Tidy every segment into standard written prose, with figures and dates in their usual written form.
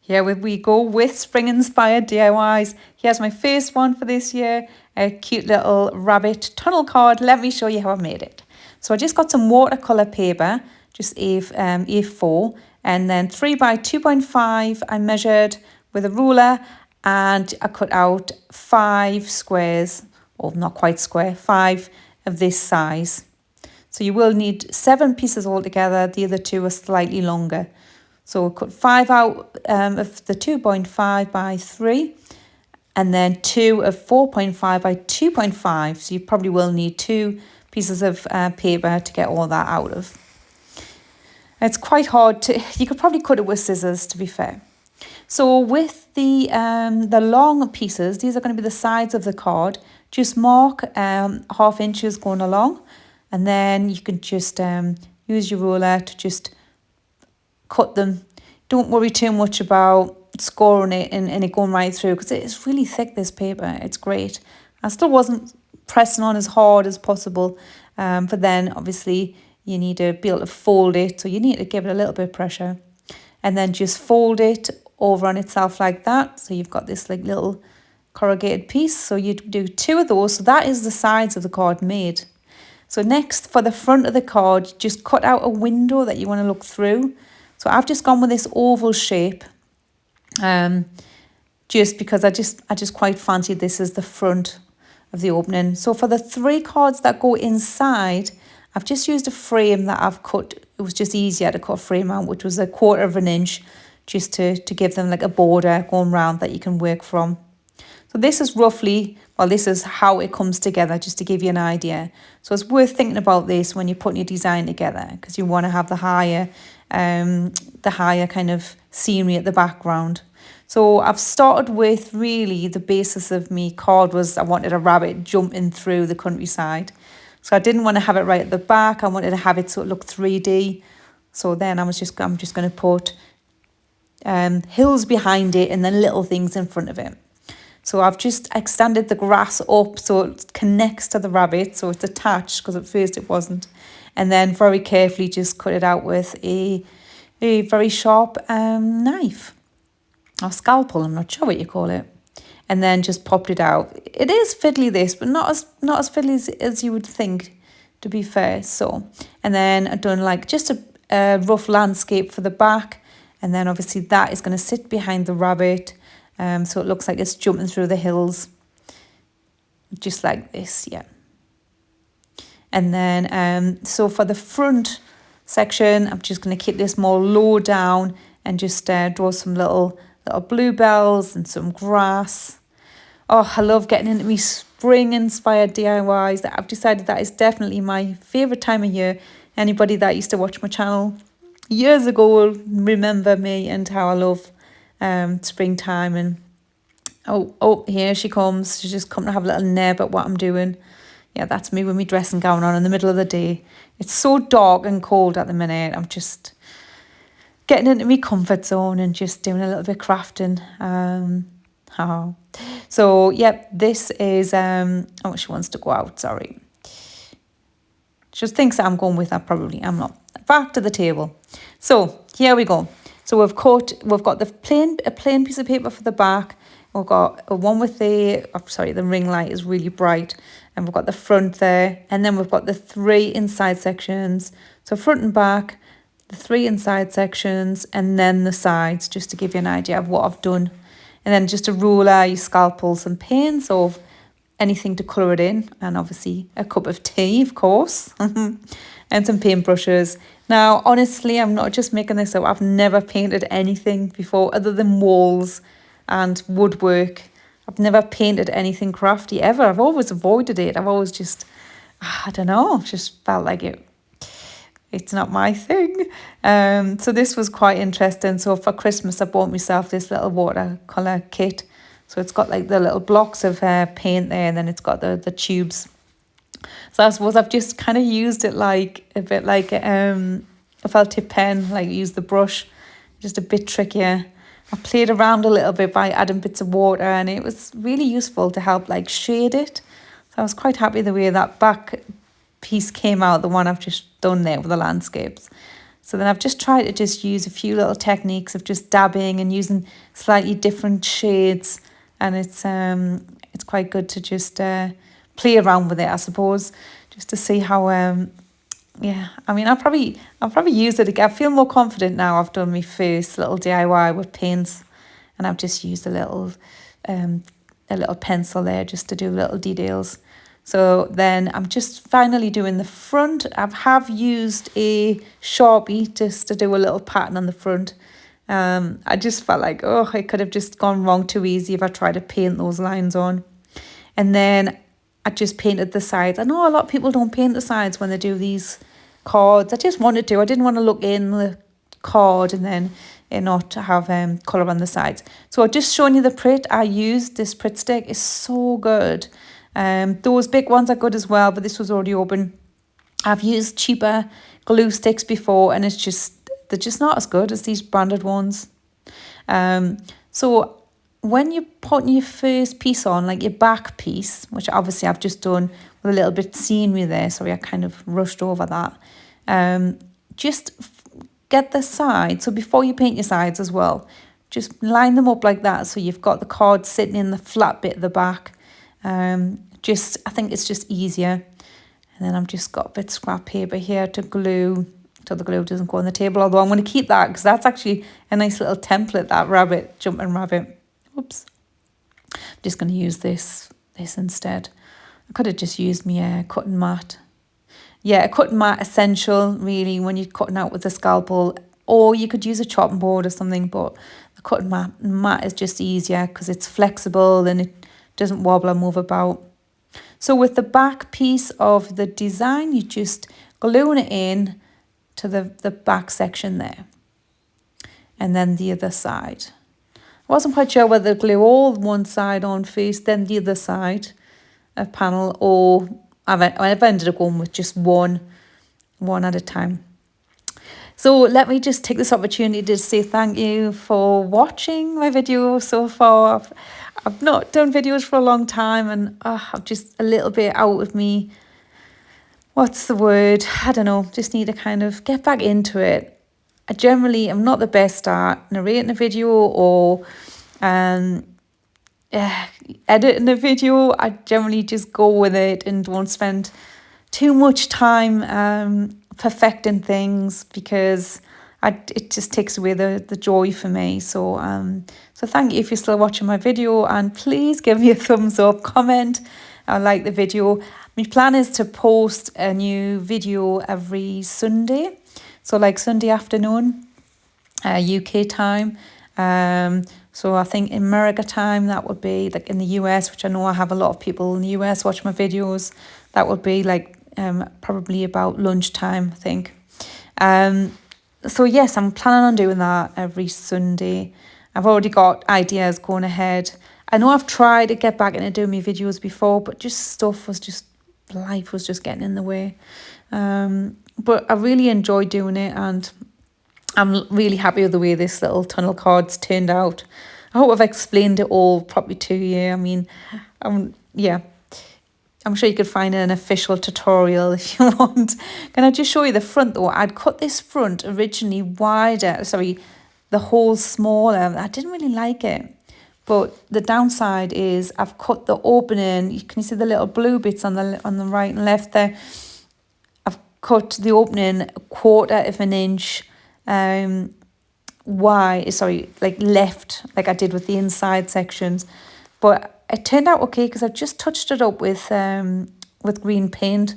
Here we go with spring inspired DIYs. Here's my first one for this year, a cute little rabbit tunnel card. Let me show you how I made it. So I just got some watercolour paper, just A4, and then 3 by 2.5 I measured with a ruler, and I cut out 5 squares, or not quite square, 5 of this size. So you will need 7 pieces altogether, the other 2 are slightly longer. So cut 5 out of the 2.5 by 3, and then 2 of 4.5 by 2.5. So you probably will need 2 pieces of paper to get all that out of. It's quite hard to, you could probably cut it with scissors, to be fair. So with the long pieces, these are going to be the sides of the card. Just mark 1/2 inches going along, and then you can just use your ruler to just cut them. Don't worry too much about scoring it and it going right through, because it's really thick, this paper. It's great. I still wasn't pressing on as hard as possible, but then obviously you need to be able to fold it, so you need to give it a little bit of pressure, and then just fold it over on itself like that. So you've got this like little corrugated piece. So you do 2 of those. So that is the sides of the card made. So next, for the front of the card, just cut out a window that you want to look through. So I've just gone with this oval shape, just because I just quite fancied this as the front of the opening. So for the 3 cards that go inside, I've just used a frame that I've cut. It was just easier to cut a frame out, which was 1/4 inch, just to give them like a border going round that you can work from. So this is roughly, well, this is how it comes together, just to give you an idea. So it's worth thinking about this when you're putting your design together, because you want to have the higher kind of scenery at the background. So I've started with, really the basis of me card was I wanted a rabbit jumping through the countryside. So I didn't want to have it right at the back. I wanted to have it so it looked 3D. So then I'm just going to put hills behind it and then little things in front of it. So I've just extended the grass up so it connects to the rabbit, so it's attached, because at first it wasn't. And then very carefully just cut it out with a very sharp knife, or scalpel, I'm not sure what you call it. And then just popped it out. It is fiddly, this, but not as fiddly as you would think, to be fair. So, and then I've done like just a rough landscape for the back, and then obviously that is going to sit behind the rabbit. So it looks like it's jumping through the hills, just like this, yeah. And then, so for the front section, I'm just going to keep this more low down and just draw some little bluebells and some grass. Oh, I love getting into me spring-inspired DIYs. That I've decided that is definitely my favourite time of year. Anybody that used to watch my channel years ago will remember me and how I love springtime. And oh, here she comes. She's just come to have a little nib at what I'm doing. Yeah, that's me with my dressing gown on in the middle of the day. It's so dark and cold at the minute. I'm just getting into my comfort zone and just doing a little bit of crafting. So yep, this is oh, she wants to go out, sorry. She thinks I'm going with her, probably. I'm not. Back to the table. So here we go. So we've got a plain piece of paper for the back. We've got one with the ring light is really bright, and we've got the front there, and then we've got the 3 inside sections. So front and back, the 3 inside sections, and then the sides, just to give you an idea of what I've done. And then just a ruler, your scalpel, some paints, or anything to colour it in, and obviously a cup of tea, of course, and some paintbrushes. Now, honestly, I'm not just making this up. I've never painted anything before other than walls and woodwork. I've never painted anything crafty ever. I've always avoided it. I've always just, I don't know, just felt like it's not my thing. So this was quite interesting. So for Christmas, I bought myself this little watercolour kit. So it's got like the little blocks of paint there, and then it's got the tubes. So I suppose I've just kind of used it like a bit like a felt tip pen, like use the brush, just a bit trickier. I played around a little bit by adding bits of water, and it was really useful to help like shade it. So I was quite happy the way that back piece came out, the one I've just done there with the landscapes. So then I've just tried to just use a few little techniques of just dabbing and using slightly different shades, and it's quite good to just play around with it, I suppose, just to see how yeah, I mean, I'll probably use it again. I feel more confident now. I've done my first little DIY with paints, and I've just used a little pencil there just to do little details. So then I'm just finally doing the front. I have used a Sharpie just to do a little pattern on the front. I just felt like, oh, it could have just gone wrong too easy if I tried to paint those lines on. And then I just painted the sides. I know a lot of people don't paint the sides when they do these cards. I just wanted to. I didn't want to look in the card and then it not have colour on the sides. So I've just shown you the Prit I used. This Prit stick is so good. Those big ones are good as well, but this was already open. I've used cheaper glue sticks before, and they're just not as good as these branded ones. So when you're putting your first piece on, like your back piece, which obviously I've just done with a little bit of scenery there, sorry, I kind of rushed over that. Just get the sides, so before you paint your sides as well, just line them up like that so you've got the card sitting in the flat bit at the back. I think it's just easier. And then I've just got a bit of scrap paper here to glue so the glue doesn't go on the table, although I'm going to keep that because that's actually a nice little template, that jumping rabbit. Oops. I'm just going to use this instead. I could have just used my cutting mat. Yeah, a cutting mat essential really when you're cutting out with a scalpel, or you could use a chopping board or something, but the cutting mat is just easier because it's flexible and it doesn't wobble or move about. So with the back piece of the design, you just gluing it in to the back section there. And then the other side. I wasn't quite sure whether to glue all one side on first, then the other side of panel, or I've ended up going with just one at a time. So let me just take this opportunity to say thank you for watching my video so far. I've not done videos for a long time, and I'm just a little bit out of me. What's the word? I don't know. Just need to kind of get back into it. I generally am not the best at narrating a video or editing a video. I generally just go with it and don't spend too much time perfecting things because it just takes away the joy for me. So thank you if you're still watching my video, and please give me a thumbs up, comment, I like the video. My plan is to post a new video every Sunday, so like Sunday afternoon, UK time. So I think in America time that would be like in the US, which I know I have a lot of people in the US watch my videos. That would be like probably about lunchtime, I think. So yes, I'm planning on doing that every Sunday. I've already got ideas going ahead. I know I've tried to get back into doing my videos before, but life was just getting in the way. But I really enjoyed doing it, and I'm really happy with the way this little tunnel card's turned out. I hope I've explained it all properly to you. I mean, yeah. I'm sure you could find an official tutorial if you want. Can I just show you the front though? I'd cut this front originally wider, the hole smaller. I didn't really like it. But the downside is I've cut the opening. You can see the little blue bits on the right and left there. I've cut the opening 1/4 of an inch left, like I did with the inside sections. But it turned out okay because I've just touched it up with green paint.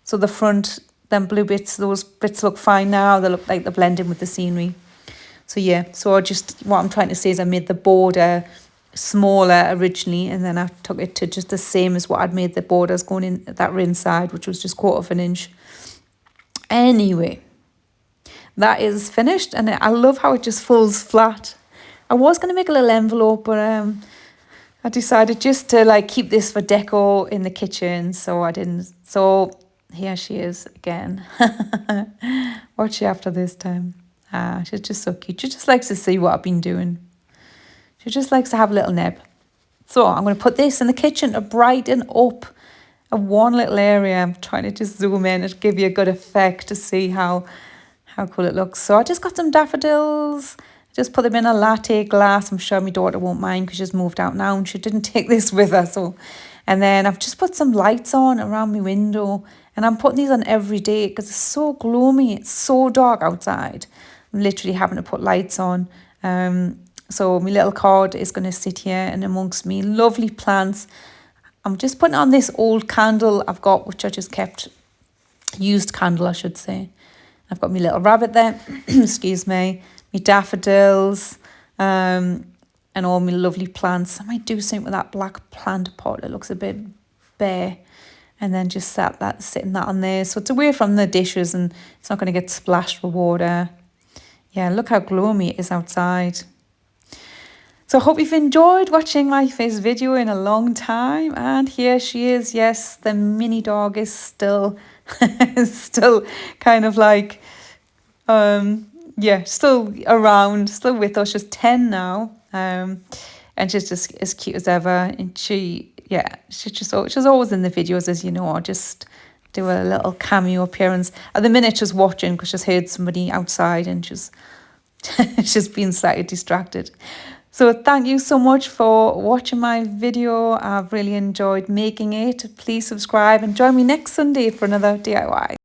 So the front, them blue bits, those bits look fine now. They look like they're blending with the scenery. So yeah, what I'm trying to say is I made the border smaller originally, and then I took it to just the same as what I'd made the borders going in that were inside, which was just 1/4 of an inch. Anyway, that is finished, and I love how it just folds flat. I was going to make a little envelope, but I decided just to like keep this for decor in the kitchen, so I didn't. So here she is again. What's she after this time? She's just so cute. She just likes to see what I've been doing. She just likes to have a little nib. So I'm going to put this in the kitchen to brighten up one little area. I'm trying to just zoom in and give you a good effect to see how how cool it looks. So I just got some daffodils, just put them in a latte glass. I'm sure my daughter won't mind because she's moved out now and she didn't take this with her. So, and then I've just put some lights on around my window, and I'm putting these on every day because it's so gloomy. It's so dark outside. I'm literally having to put lights on. So my little card is going to sit here and amongst me lovely plants. I'm just putting on this old candle I've got, which I just kept, used candle I should say. I've got my little rabbit there, excuse me, my daffodils, and all my lovely plants. I might do something with that black plant pot. It looks a bit bare. And then just sitting that on there. So it's away from the dishes and it's not going to get splashed with water. Yeah, look how gloomy it is outside. So I hope you've enjoyed watching my first video in a long time. And here she is. Yes, the mini dog is still, still kind of like, yeah, still around, still with us. She's 10 now. And she's just as cute as ever. And she's always in the videos, as you know. I just do a little cameo appearance. At the minute, she's watching because she's heard somebody outside and she's been slightly distracted. So thank you so much for watching my video. I've really enjoyed making it. Please subscribe and join me next Sunday for another DIY.